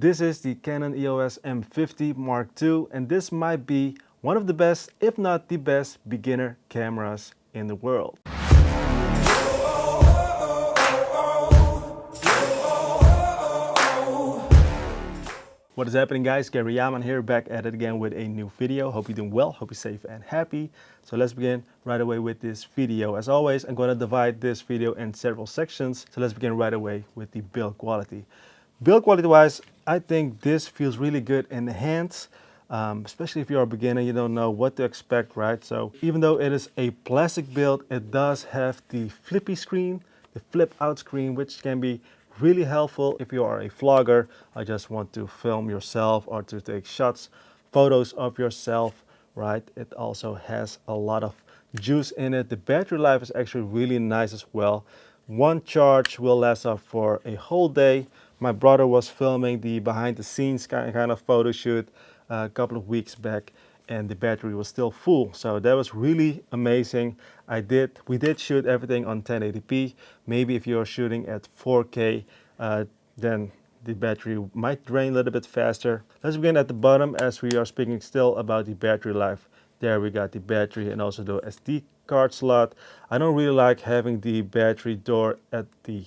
This is the Canon EOS M50 Mark II, and this might be one of the best, if not the best, beginner cameras in the world. What is happening, guys? Gary Jahman here, back at it again with a new video. Hope you're doing well, hope you're safe and happy. So let's begin right away with this video. As always, I'm going to divide this video in several sections. So let's begin right away with the build quality. Build quality wise, I think this feels really good in the hands, especially if you're a beginner, you don't know what to expect, right? So even though it is a plastic build, it does have the flippy screen, the flip out screen, which can be really helpful if you are a vlogger or just want to film yourself or to take shots, photos of yourself, right? It also has a lot of juice in it. The battery life is actually really nice as well. One charge will last up for a whole day. My brother was filming the behind the scenes kind of photo shoot a couple of weeks back, and the battery was still full, so that was really amazing. We did shoot everything on 1080p. Maybe if you're shooting at 4K, then the battery might drain a little bit faster. Let's begin at the bottom, as we are speaking still about the battery life. There we got the battery and also the SD card slot. I don't really like having the battery door at the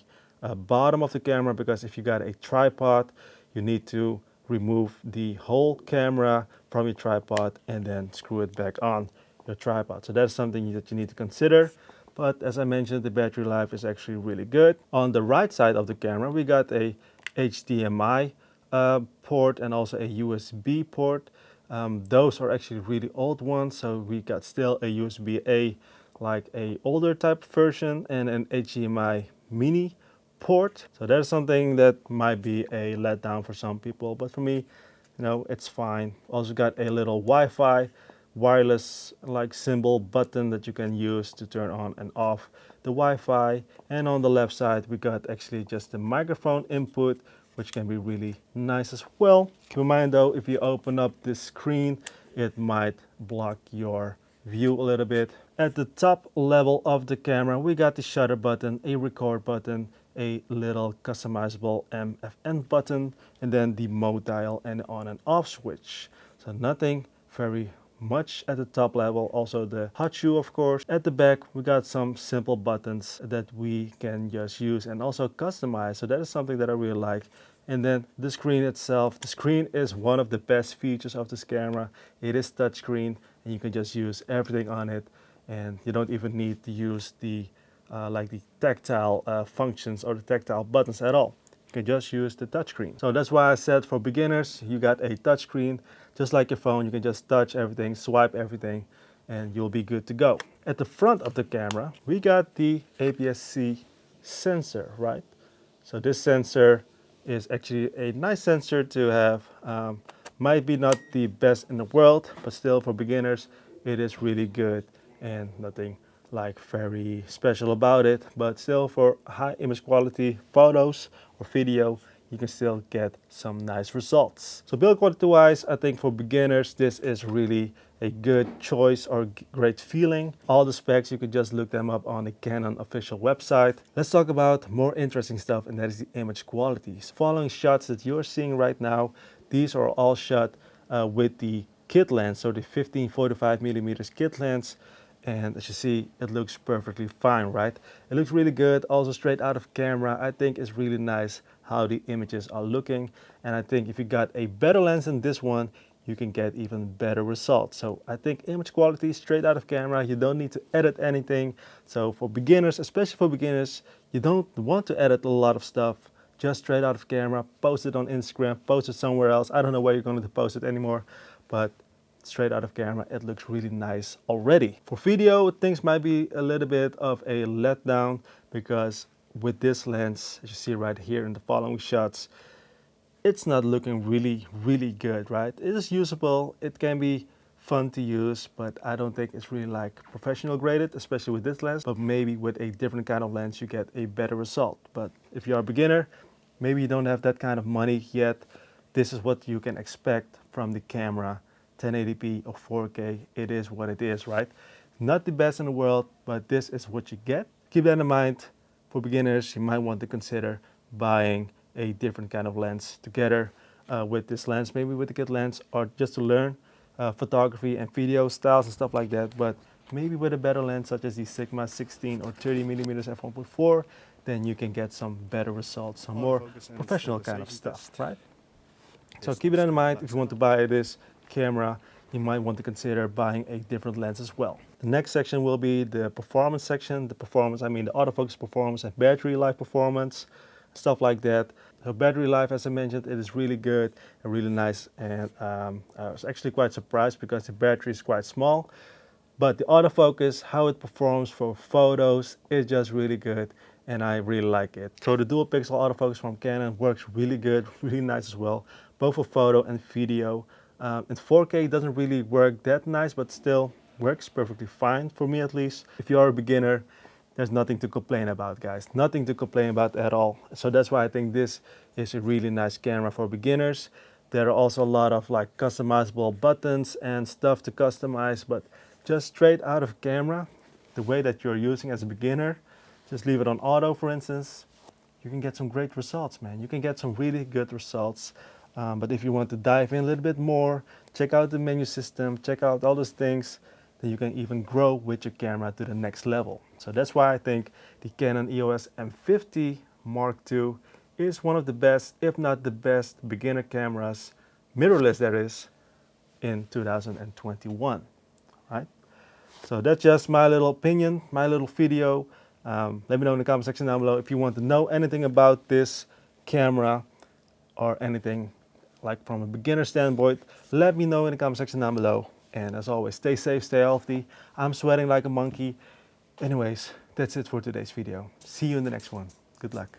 bottom of the camera, because if you got a tripod, you need to remove the whole camera from your tripod and then screw it back on your tripod. So that's something that you need to consider. But as I mentioned, the battery life is actually really good. On the right side of the camera, we got a HDMI port and also a USB port. Those are actually really old ones, so we got still a USB-A, like a older type version, and an HDMI mini port. So that's something that might be a letdown for some people, but for me, it's fine. Also got a little Wi-Fi wireless like symbol button that you can use to turn on and off the Wi-Fi. And on the left side, we got actually just the microphone input, which can be really nice as well. Keep in mind though, if you open up this screen, it might block your view a little bit. At the top level of the camera, we got the shutter button, a record button, a little customizable MFN button, and then the mode dial and on and off switch. So nothing very much at the top level. Also the hot shoe, of course. At the back, we got some simple buttons that we can just use and also customize. So that is something that I really like. And then the screen itself. The screen is one of the best features of this camera. It is touchscreen, and you can just use everything on it, and you don't even need to use the like the tactile functions or the tactile buttons at all. You can just use the touchscreen. So that's why I said for beginners, you got a touchscreen, just like your phone. You can just touch everything, swipe everything, and you'll be good to go. At the front of the camera, we got the APS-C sensor, right? So this sensor is actually a nice sensor to have. Might be not the best in the world, but still for beginners, it is really good, and nothing like very special about it. But still, for high image quality photos or video, you can still get some nice results. So build quality wise, I think for beginners, this is really a good choice or great feeling. All the specs, you can just look them up on the Canon official website. Let's talk about more interesting stuff, and that is the image qualities. Following shots that you're seeing right now, these are all shot with the kit lens, so the 15-45mm kit lens. And as you see, it looks perfectly fine, right? It looks really good. Also straight out of camera, I think it's really nice how the images are looking. And I think if you got a better lens than this one, you can get even better results. So I think image quality straight out of camera, you don't need to edit anything. So for beginners, especially for beginners, you don't want to edit a lot of stuff. Just straight out of camera, post it on Instagram, post it somewhere else. I don't know where you're going to post it anymore, but straight out of camera, it looks really nice already. For video, things might be a little bit of a letdown, because with this lens, as you see right here in the following shots, it's not looking really good, right? It is usable, it can be fun to use, but I don't think it's really like professional graded, especially with this lens. But maybe with a different kind of lens, you get a better result. But if you're a beginner, maybe you don't have that kind of money yet, this is what you can expect from the camera. 1080p or 4K, it is what it is, right? Not the best in the world, but this is what you get. Keep that in mind. For beginners, you might want to consider buying a different kind of lens together with this lens, maybe with a kit lens, or just to learn photography and video styles and stuff like that. But maybe with a better lens such as the Sigma 16 or 30 millimeters f1.4, then you can get some better results, some more professional kind of stuff, right? So keep it in mind, if you want to buy this camera, you might want to consider buying a different lens as well. The next section will be the performance section. The performance, I mean the autofocus performance and battery life performance, stuff like that. So battery life, as I mentioned, it is really good and really nice. And I was actually quite surprised because the battery is quite small. But the autofocus, how it performs for photos is just really good, and I really like it. So the dual pixel autofocus from Canon works really good, really nice as well, both for photo and video. In 4K it doesn't really work that nice, but still works perfectly fine for me at least. If you are a beginner, there's nothing to complain about, guys. Nothing to complain about at all. So that's why I think this is a really nice camera for beginners. There are also a lot of like customizable buttons and stuff to customize, but just straight out of camera, the way that you're using as a beginner, just leave it on auto, for instance, you can get some great results, man. You can get some really good results. But if you want to dive in a little bit more, check out the menu system, check out all those things, then you can even grow with your camera to the next level. So that's why I think the Canon EOS M50 Mark II is one of the best, if not the best, beginner cameras, mirrorless that is, in 2021, right? So that's just my little opinion, my little video. Let me know in the comment section down below if you want to know anything about this camera or anything like from a beginner standpoint. Let me know in the comment section down below. And as always, stay safe, stay healthy. I'm sweating like a monkey. Anyways, that's it for today's video. See you in the next one. Good luck.